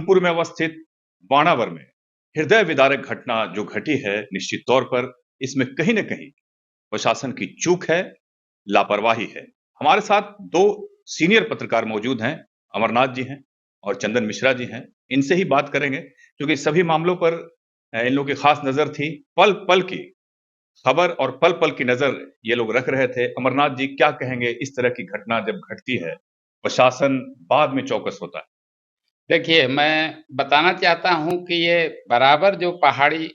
मगदुमपुर में अवस्थित बाणावर में हृदय विदारक घटना जो घटी है, निश्चित तौर पर इसमें कहीं न कहीं प्रशासन की चूक है, लापरवाही है। हमारे साथ 2 सीनियर पत्रकार मौजूद हैं, अमरनाथ जी हैं और चंदन मिश्रा जी हैं। इनसे ही बात करेंगे क्योंकि सभी मामलों पर इन लोगों की खास नज़र थी। पल-पल की खबर और पल-पल की नज़र ये लोग रख रहे थे। अमरनाथ जी क्या कहेंगे इस तरह की घटना जब घटती है, प्रशासन बाद में चौकस होता है? देखिए, मैं बताना चाहता हूँ कि ये बराबर जो पहाड़ी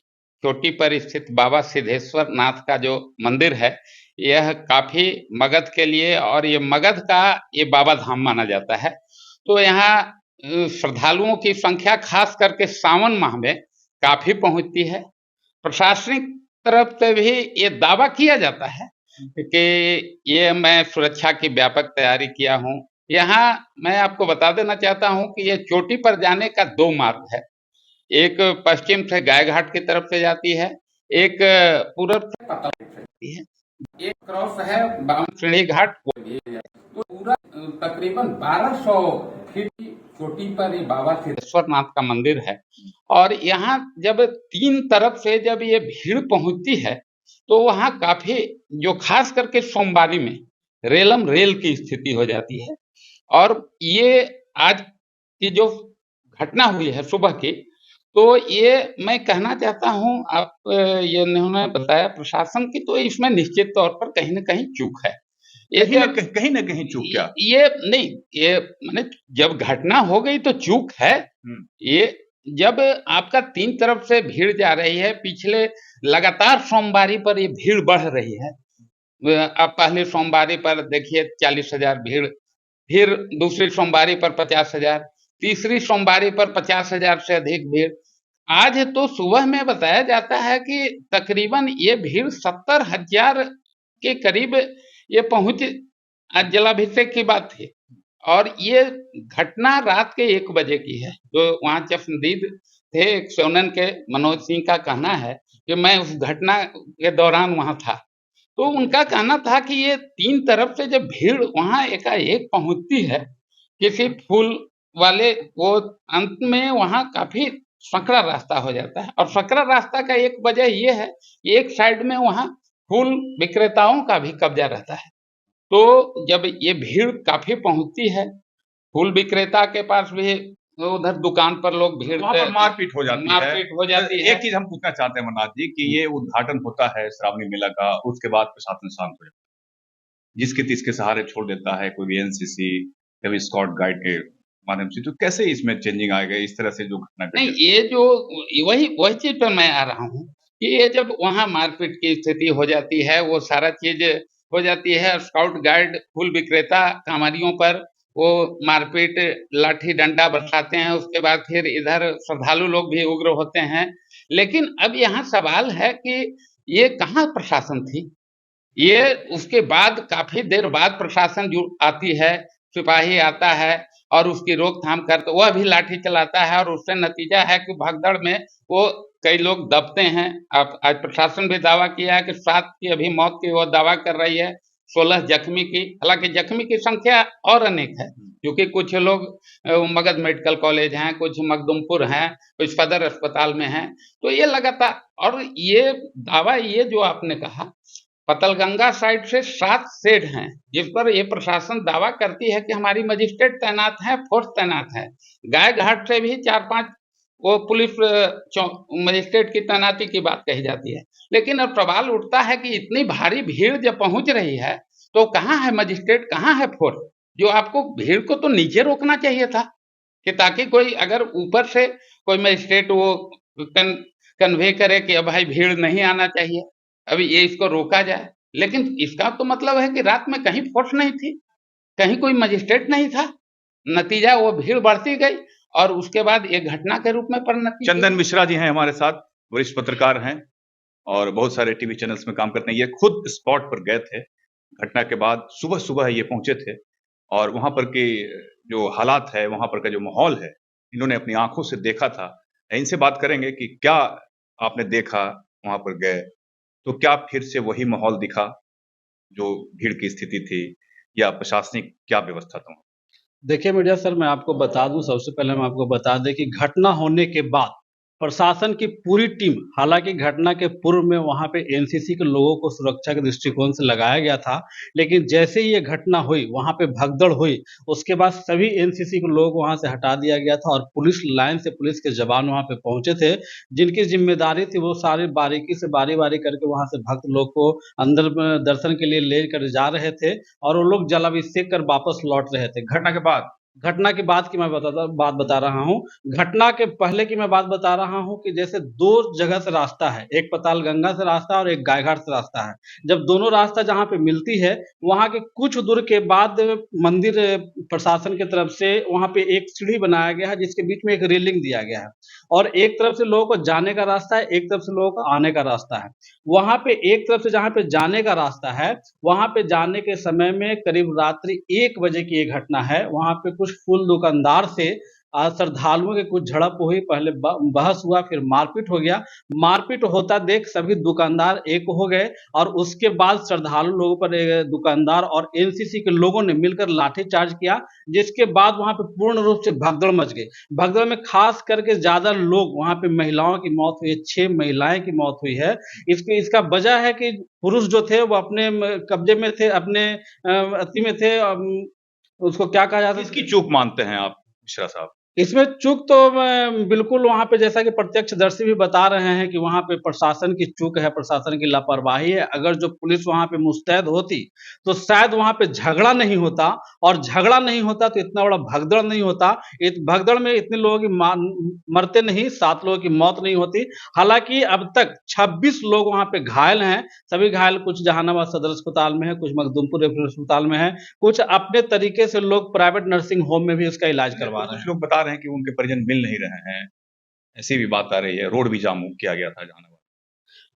चोटी पर स्थित बाबा सिद्धेश्वर नाथ का जो मंदिर है, यह काफी मगध के लिए और ये मगध का ये बाबा धाम माना जाता है। तो यहाँ श्रद्धालुओं की संख्या खास करके सावन माह में काफी पहुंचती है। प्रशासनिक तरफ से भी ये दावा किया जाता है कि ये मैं सुरक्षा की व्यापक तैयारी किया हूँ। यहाँ मैं आपको बता देना चाहता हूँ कि ये चोटी पर जाने का 2 मार्ग है। एक पश्चिम से गाय घाट की तरफ से जाती है, एक पूरब से पतल से जाती है। एक क्रॉस है बामश्रेणी घाट, तो पूरा तकरीबन 1200 फीट की चोटी पर ये बाबा सिद्धेश्वर नाथ का मंदिर है। और यहाँ जब 3 तरफ से जब ये भीड़ पहुंचती है, तो वहाँ काफी जो खास करके सोमवारी में रेलम रेल की स्थिति हो जाती है। और ये आज की जो घटना हुई है सुबह की, तो ये मैं कहना चाहता हूँ, आप ये इन्होंने बताया प्रशासन की, तो इसमें निश्चित तौर पर कहीं न कहीं चूक है। कहीं न कहीं चूक क्या? ये नहीं, ये माने जब घटना हो गई तो चूक है। ये जब आपका 3 तरफ से भीड़ जा रही है, पिछले लगातार सोमवारी पर ये भीड़ बढ़ रही है। अब पहली सोमवारी पर देखिए 40,000 भीड़, फिर दूसरी सोमवारी पर 50,000, तीसरी सोमवारी पर 50,000 से अधिक भीड़। आज तो सुबह में बताया जाता है कि तकरीबन ये भीड़ 70,000 के करीब ये पहुंच, आज जलाभिषेक की बात थी। और ये घटना रात के 1 बजे की है। जो वहां चश्मदीद थे एक सोनन के मनोज सिंह का कहना है कि मैं उस घटना के दौरान वहां था। तो उनका कहना था कि ये 3 तरफ से जब भीड़ वहां एकाएक पहुंचती है, किसी फूल वाले, वो अंत में वहां काफी संकरा रास्ता हो जाता है। और संकरा रास्ता का एक वजह ये है कि एक साइड में वहां फूल विक्रेताओं का भी कब्जा रहता है। तो जब ये भीड़ काफी पहुंचती है, फूल विक्रेता के पास भी उधर दुकान पर लोग भीड़ वहां पर मारपीट हो जाती है। मारपीट हो जाती है। एक चीज हम पूछना चाहते हैं अमरनाथ जी कि ये उद्घाटन होता है श्रावणी मेला का, उसके बाद प्रशासन शांत हो जाता है, जिसके तिसके सहारे छोड़ देता है, कोई एनसीसी, कभी स्काउट गाइड के माध्यम से। तो कैसे इसमें चेंजिंग आएगा इस तरह से जो घटना नहीं, घटी? ये जो वही चीज पर मैं आ रहा हूँ कि ये जब वहां मारपीट की स्थिति हो जाती है, वो सारा चीज हो जाती है, स्काउट गाइड, फूल विक्रेता, कांवरियों पर वो मारपीट, लाठी डंडा बरसाते हैं। उसके बाद फिर इधर श्रद्धालु लोग भी उग्र होते हैं। लेकिन अब यहाँ सवाल है कि ये कहाँ प्रशासन थी? ये उसके बाद काफी देर बाद प्रशासन जो आती है, सिपाही आता है और उसकी रोकथाम करते, वह भी लाठी चलाता है और उससे नतीजा है कि भगदड़ में वो कई लोग दबते हैं। अब आज प्रशासन भी दावा किया है कि 7 की अभी मौत की वो दावा कर रही है, 16 जख्मी की। हालांकि जख्मी की संख्या और अनेक है, क्योंकि कुछ लोग मगध मेडिकल कॉलेज हैं, कुछ मखदुमपुर हैं, कुछ सदर अस्पताल में हैं। तो ये लगातार, और ये दावा, ये जो आपने कहा, पतलगंगा साइड से 7 शेड हैं जिस पर ये प्रशासन दावा करती है कि हमारी मजिस्ट्रेट तैनात है, फोर्स तैनात है। गाय घाट से भी 4-5 वो पुलिस मजिस्ट्रेट की तैनाती की बात कही जाती है। लेकिन अब सवाल उठता है कि इतनी भारी भीड़ जब पहुंच रही है, तो कहाँ है मजिस्ट्रेट, कहाँ है फोर्स? जो आपको भीड़ को तो नीचे रोकना चाहिए था, कि ताकि कोई अगर ऊपर से कोई मजिस्ट्रेट वो कन्वे करे कि अब भाई भीड़ नहीं आना चाहिए, अभी ये इसको रोका जाए। लेकिन इसका तो मतलब है कि रात में कहीं फोर्स नहीं थी, कहीं कोई मजिस्ट्रेट नहीं था। नतीजा वो भीड़ बढ़ती गई और उसके बाद ये घटना के रूप में परिणत हुई। चंदन मिश्रा जी हैं हमारे साथ, वरिष्ठ पत्रकार हैं और बहुत सारे टीवी चैनल्स में काम करते हैं। ये खुद स्पॉट पर गए थे, घटना के बाद सुबह-सुबह ये पहुंचे थे और वहां पर के जो हालात है, वहां पर का जो माहौल है, इन्होंने अपनी आंखों से देखा था। इनसे बात करेंगे कि क्या आपने देखा, वहां पर गए तो क्या फिर से वही माहौल दिखा जो भीड़ की स्थिति थी, या प्रशासनिक क्या व्यवस्था था? देखिए मीडिया सर, मैं आपको बता दूं, सबसे पहले हम आपको बता दें कि घटना होने के बाद प्रशासन की पूरी टीम, हालांकि घटना के पूर्व में वहां पे एनसीसी के लोगों को सुरक्षा के दृष्टिकोण से लगाया गया था, लेकिन जैसे ही ये घटना हुई, वहां पे भगदड़ हुई, उसके बाद सभी एनसीसी के लोग वहां से हटा दिया गया था और पुलिस लाइन से पुलिस के जवान वहां पे पहुंचे थे, जिनकी जिम्मेदारी थी वो सारी बारीकी से बारी बारी करके वहां से भक्त लोग को अंदर दर्शन के लिए लेकर जा रहे थे और वो लोग जलाभिषेक कर वापस लौट रहे थे। घटना के बाद घटना की बात की मैं बात बता रहा हूँ। घटना के पहले की मैं बात बता रहा हूँ कि जैसे दो जगह से रास्ता है, एक पातालगंगा से रास्ता और एक गायघाट से रास्ता है। जब दोनों रास्ता जहाँ पे मिलती है, वहाँ के कुछ दूर के बाद मंदिर प्रशासन की तरफ से वहाँ पे एक सीढ़ी बनाया गया है, जिसके बीच में एक रेलिंग दिया गया है और एक तरफ से लोगों को जाने का रास्ता है, एक तरफ से लोगों को आने का रास्ता है। वहाँ पे एक तरफ से जहाँ पे जाने का रास्ता है, वहाँ पे जाने के समय में करीब रात्रि 1 बजे की ये घटना है। वहाँ पे कुछ फूल दुकानदार से श्रद्धालुओं की कुछ झड़प हुई, पहले बहस हुआ, फिर मारपीट हो गया। मारपीट होता देख सभी दुकानदार एक हो गए और उसके बाद श्रद्धालु लोगों पर दुकानदार और एनसीसी के लोगों ने मिलकर लाठीचार्ज किया, जिसके बाद वहां पे पूर्ण रूप से भगदड़ मच गई। भगदड़ में खास करके ज्यादा लोग, वहां पे महिलाओं की मौत हुई है, 6 महिलाएं की मौत हुई है। इसका वजह है कि पुरुष जो थे वो अपने कब्जे में थे, अपने अति में थे, उसको क्या कहा जाता है, किसकी चूक मानते हैं आप मिश्रा साहब? इसमें चूक तो बिल्कुल वहाँ पे, जैसा कि प्रत्यक्षदर्शी भी बता रहे हैं कि वहाँ पे प्रशासन की चूक है, प्रशासन की लापरवाही है। अगर जो पुलिस वहाँ पे मुस्तैद होती, तो शायद वहाँ पे झगड़ा नहीं होता, और झगड़ा नहीं होता तो इतना बड़ा भगदड़ नहीं होता। भगदड़ में इतने लोगों की मरते नहीं, 7 लोगों की मौत नहीं होती। हालांकि अब तक 26 लोग वहाँ पे घायल हैं। सभी घायल कुछ जहानाबाद सदर अस्पताल में है, कुछ मखदूमपुर रेफरल अस्पताल में है, कुछ अपने तरीके से लोग प्राइवेट नर्सिंग होम में भी इसका इलाज करवा रहे कुछ हैं। लोग बता रहे हैं कि उनके परिजन मिल नहीं रहे हैं, ऐसी भी बात आ रही है। रोड भी जाम किया गया था जहानाबाद।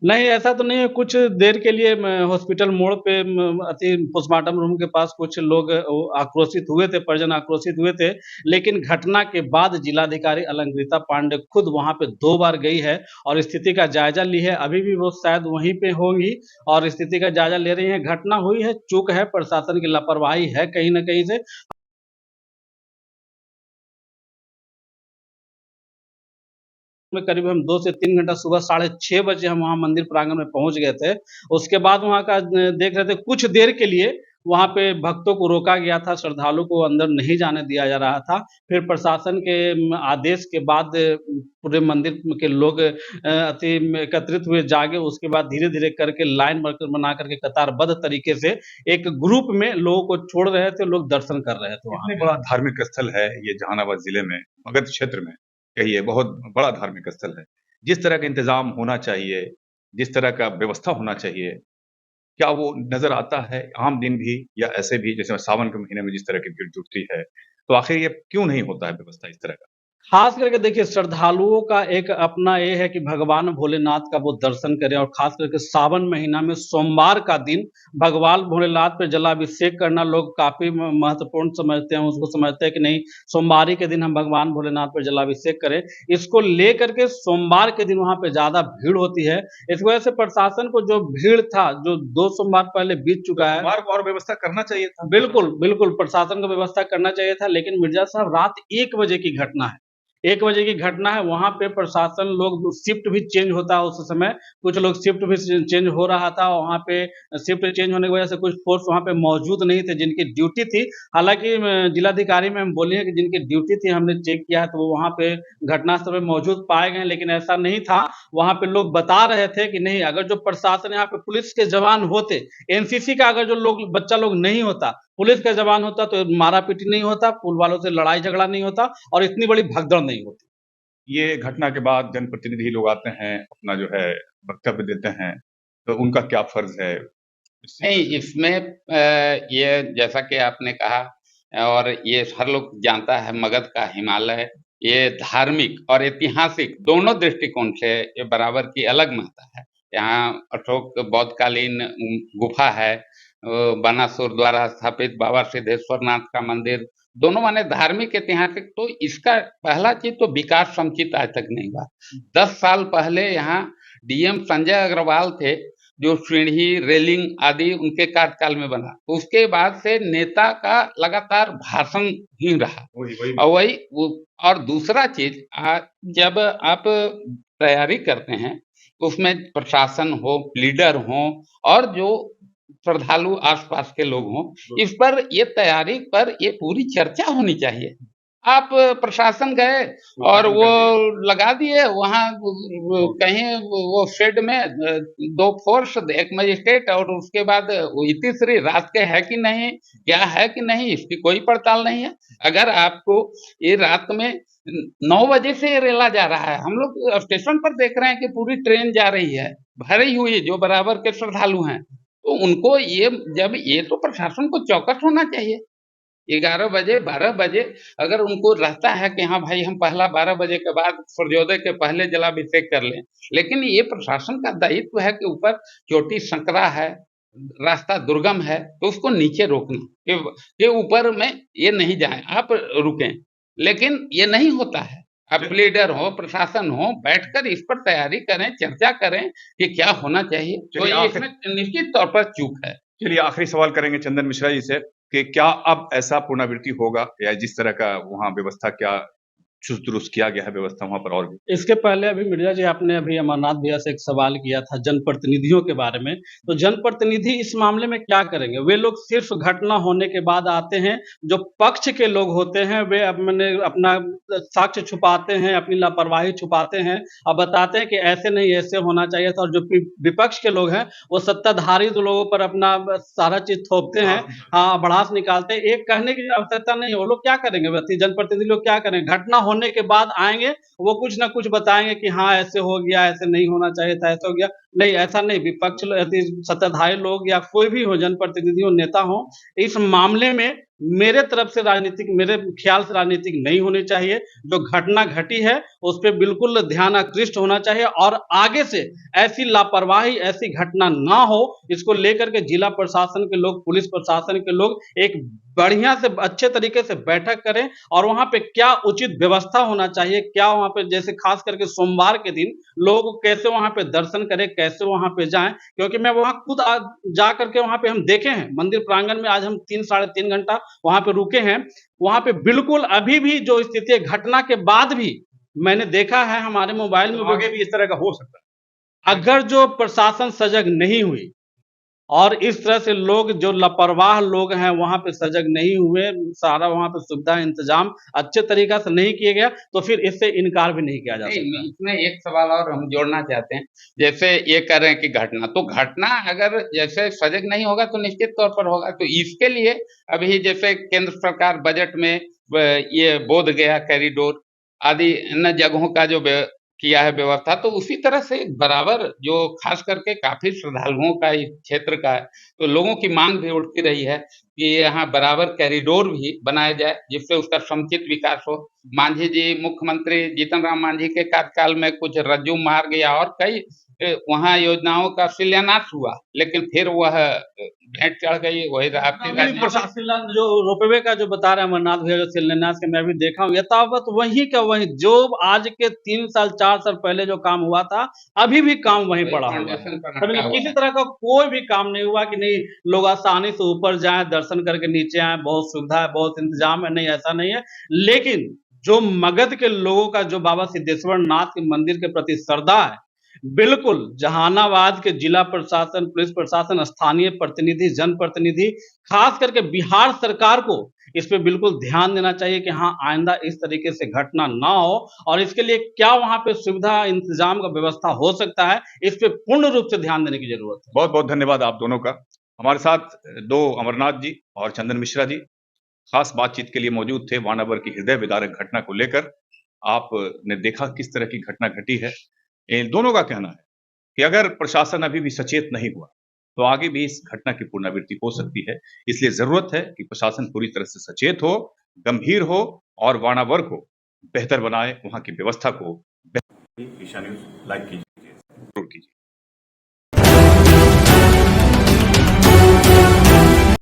नहीं, ऐसा तो नहीं है। कुछ देर के लिए हॉस्पिटल मोड़ पे पोस्टमार्टम रूम के पास कुछ लोग आक्रोशित हुए थे, परिजन आक्रोशित हुए थे, लेकिन घटना के बाद जिलाधिकारी अलंकृता पांडे खुद वहां पे 2 बार गई है और स्थिति का जायजा ली है। अभी भी वो शायद वहीं पे होंगी और स्थिति का जायजा ले रही है। घटना हुई है, चूक है, प्रशासन की लापरवाही है कहीं न कहीं से। में करीब हम 2 से 3 घंटा, सुबह 6:30 बजे हम वहाँ मंदिर प्रांगण में पहुँच गए थे। उसके बाद वहाँ का देख रहे थे, कुछ देर के लिए वहाँ पे भक्तों को रोका गया था, श्रद्धालु को अंदर नहीं जाने दिया जा रहा था। फिर प्रशासन के आदेश के बाद पूरे मंदिर के लोग एकत्रित हुए, जागे। उसके बाद धीरे-धीरे करके लाइन बना करके कतारबद्ध तरीके से एक ग्रुप में लोगों को छोड़ रहे थे, लोग दर्शन कर रहे थे वहाँ इतने पे। बड़ा धार्मिक स्थल है ये जहानाबाद जिले में, मगध क्षेत्र में कहिए, बहुत बड़ा धार्मिक स्थल है। जिस तरह का इंतजाम होना चाहिए, जिस तरह का व्यवस्था होना चाहिए, क्या वो नज़र आता है आम दिन भी या ऐसे भी जैसे सावन के महीने में जिस तरह की भीड़ जुटती है? तो आखिर ये क्यों नहीं होता है व्यवस्था इस तरह का? खास करके देखिए, श्रद्धालुओं का एक अपना ये है कि भगवान भोलेनाथ का वो दर्शन करें, और खास करके सावन महीना में सोमवार का दिन भगवान भोलेनाथ पे जलाभिषेक करना लोग काफी महत्वपूर्ण समझते हैं। उसको समझते हैं कि नहीं, सोमवारी के दिन हम भगवान भोलेनाथ पे जलाभिषेक करें। इसको लेकर के सोमवार के दिन वहां पे ज्यादा भीड़ होती है। इस वजह से प्रशासन को जो भीड़ था, जो 2 सोमवार पहले बीत चुका है, सोमवार को और व्यवस्था करना चाहिए था। बिल्कुल बिल्कुल प्रशासन को व्यवस्था करना चाहिए था। लेकिन मिर्जा साहब, रात 1 बजे की घटना है, 1 बजे की घटना है। वहां पे प्रशासन लोग, शिफ्ट भी चेंज होता है उस समय, कुछ लोग शिफ्ट भी चेंज हो रहा था। वहां पे शिफ्ट चेंज होने की वजह से कुछ फोर्स वहां पे मौजूद नहीं थे जिनकी ड्यूटी थी। हालांकि जिलाधिकारी में हम बोले हैं कि जिनकी ड्यूटी थी, हमने चेक किया है तो वो वहां पे घटनास्थल पे मौजूद पाए गए, लेकिन ऐसा नहीं था। वहां पे लोग बता रहे थे कि नहीं, अगर जो प्रशासन, यहाँ पे पुलिस के जवान होते, एनसीसी का अगर जो लोग, बच्चा लोग नहीं होता, पुलिस का जवान होता, तो मारा पीटी नहीं होता, पुल वालों से लड़ाई झगड़ा नहीं होता और इतनी बड़ी भगदड़ नहीं होती। ये घटना के बाद जनप्रतिनिधि लोग आते हैं, अपना जो है वक्तव्य देते हैं, तो उनका क्या फर्ज है? नहीं, इसमें ये जैसा कि आपने कहा, और ये हर लोग जानता है, मगध का हिमालय ये धार्मिक और ऐतिहासिक दोनों दृष्टिकोण से ये बराबर की अलग महत्ता है। यहाँ अशोक बौद्धकालीन गुफा है, बानासुर द्वारा स्थापित बाबा सिद्धेश्वरनाथ का मंदिर, दोनों माने धार्मिक ऐतिहासिक। तो इसका पहला चीज तो विकास समुचित आज तक नहीं हुआ। 10 साल पहले यहाँ डीएम संजय अग्रवाल थे, जो सीढ़ी रेलिंग आदि उनके कार्यकाल में बना, उसके बाद से नेता का लगातार भाषण ही रहा। और और दूसरा चीज, जब आप तैयारी करते हैं तो उसमें प्रशासन हो, लीडर हो और जो श्रद्धालु आसपास के लोग हों, इस पर ये तैयारी पर ये पूरी चर्चा होनी चाहिए। आप प्रशासन गए और वो लगा दिए वहां कहीं वो शेड में 2 फोर्स, एक मजिस्ट्रेट और उसके बाद तीसरी रात के है कि नहीं, क्या है कि नहीं, इसकी कोई पड़ताल नहीं है। अगर आपको ये रात में 9 बजे से ये रेला जा रहा है, हम लोग स्टेशन पर देख रहे हैं कि पूरी ट्रेन जा रही है भरी हुई, जो बराबर के श्रद्धालु हैं, तो उनको ये तो प्रशासन को चौकस होना चाहिए। 11 बजे 12 बजे अगर उनको रहता है कि हाँ भाई हम पहला 12 बजे के बाद सूर्योदय के पहले जलाभिषेक कर लें, लेकिन ये प्रशासन का दायित्व है कि ऊपर चोटी संकरा है, रास्ता दुर्गम है, तो उसको नीचे रोकना कि ऊपर में ये नहीं जाए, आप रुकें। लेकिन ये नहीं होता है। आप लीडर हो, प्रशासन हो, बैठकर इस पर तैयारी करें, चर्चा करें कि क्या होना चाहिए। तो ये इसमें निश्चित तौर पर चूक है। चलिए आखिरी सवाल करेंगे चंदन मिश्रा जी से कि क्या अब ऐसा पुनरावृत्ति होगा या जिस तरह का वहाँ व्यवस्था क्या चुस्त दुरुस्त किया गया है व्यवस्था वहाँ पर? और भी इसके पहले अभी मिर्जा जी आपने अभी अमरनाथ भैया से एक सवाल किया था जनप्रतिनिधियों के बारे में, तो जनप्रतिनिधि इस मामले में क्या करेंगे? वे लोग सिर्फ घटना होने के बाद आते हैं, जो पक्ष के लोग होते हैं वे अपना साक्ष्य छुपाते हैं, अपनी लापरवाही छुपाते हैं और बताते हैं कि ऐसे नहीं ऐसे होना चाहिए था, और जो विपक्ष के लोग हैं वो सत्ताधारी लोगों पर अपना सारा चीज थोपते हैं, हाँ भड़ास निकालते हैं। एक कहने की आवश्यकता नहीं है, वो लोग क्या करेंगे? जनप्रतिनिधि लोग क्या करेंगे? घटना होने के बाद आएंगे, वो कुछ ना कुछ बताएंगे कि हाँ ऐसे हो गया, ऐसे नहीं होना चाहिए था, ऐसा हो गया। नहीं, ऐसा नहीं। विपक्ष सत्ताधारी लोग या कोई भी हो, जनप्रतिनिधि हो, नेता हो, इस मामले में मेरे तरफ से मेरे ख्याल से राजनीतिक नहीं होनी चाहिए। जो घटना घटी है उस पर बिल्कुल ध्यान आकृष्ट होना चाहिए और आगे से ऐसी लापरवाही, ऐसी घटना ना हो, इसको लेकर के जिला प्रशासन के लोग, पुलिस प्रशासन के लोग एक बढ़िया से अच्छे तरीके से बैठक करें और वहां पे क्या उचित व्यवस्था होना चाहिए, क्या वहां पे जैसे खास करके सोमवार के दिन लोग कैसे वहां पे दर्शन करें, कैसे वहां पे जाएं, क्योंकि मैं वहां खुद जा करके वहां पे हम देखे हैं मंदिर प्रांगण में। आज हम 3-3.5 घंटा वहां पे रुके हैं। वहां पे बिल्कुल अभी भी जो स्थिति है, घटना के बाद भी मैंने देखा है हमारे मोबाइल में, आगे भी इस तरह का हो सकता है अगर जो प्रशासन सजग नहीं हुई और इस तरह से लोग जो लापरवाह लोग हैं वहां पे सजग नहीं हुए, सारा वहां पे सुविधा इंतजाम अच्छे तरीका से नहीं किया गया, तो फिर इससे इनकार भी नहीं किया जा सकता। इसमें एक सवाल और हम जोड़ना चाहते हैं। जैसे ये कह रहे हैं कि घटना अगर जैसे सजग नहीं होगा तो निश्चित तौर पर होगा। तो इसके लिए अभी जैसे केंद्र सरकार बजट में ये बोध गया कॉरिडोर आदि अन्य जगहों का जो किया है व्यवस्था, तो उसी तरह से बराबर जो खास करके काफी श्रद्धालुओं का इस क्षेत्र का है, तो लोगों की मांग भी उठती रही है कि यहाँ बराबर कॉरिडोर भी बनाया जाए जिससे उसका समुचित विकास हो। मांझी जी, मुख्यमंत्री जीतन राम मांझी के कार्यकाल में कुछ रज्जू मार्ग या और कई वहाँ योजनाओं का शिलान्यास हुआ, लेकिन फिर वह भेंट चढ़ गई। वही जो रोपवे का जो बता रहे हैं अमरनाथ भैया, जो शिलान्यास के मैं भी देखा हूँ, यथावत वही का वही, जो आज के 3 साल 4 साल पहले जो काम हुआ था अभी भी काम वहीं पड़ा हुआ है। किसी तरह का कोई भी काम नहीं हुआ कि नहीं लोग आसानी से ऊपर जाएं, दर्शन करके नीचे आए, बहुत सुविधा है, बहुत इंतजाम है। नहीं, ऐसा नहीं है। लेकिन जो मगध के लोगों का जो बाबा सिद्धेश्वर नाथ के मंदिर के प्रति श्रद्धा है, बिल्कुल जहानाबाद के जिला प्रशासन, पुलिस प्रशासन, स्थानीय प्रतिनिधि, जनप्रतिनिधि, खास करके बिहार सरकार को इस पे बिल्कुल ध्यान देना चाहिए कि हाँ आइंदा इस तरीके से घटना ना हो, और इसके लिए क्या वहां पे सुविधा इंतजाम का व्यवस्था हो सकता है, इस पे पूर्ण रूप से ध्यान देने की जरूरत है। बहुत बहुत धन्यवाद आप दोनों का। हमारे साथ 2 अमरनाथ जी और चंदन मिश्रा जी खास बातचीत के लिए मौजूद थे। वानावर की हृदय विदारक घटना को लेकर आपने देखा किस तरह की घटना घटी है। इन दोनों का कहना है कि अगर प्रशासन अभी भी सचेत नहीं हुआ तो आगे भी इस घटना की पुनरावृत्ति हो सकती है। इसलिए जरूरत है कि प्रशासन पूरी तरह से सचेत हो, गंभीर हो और वानावर को बेहतर बनाए, वहां की व्यवस्था को। ईशा न्यूज़ लाइक कीजिए।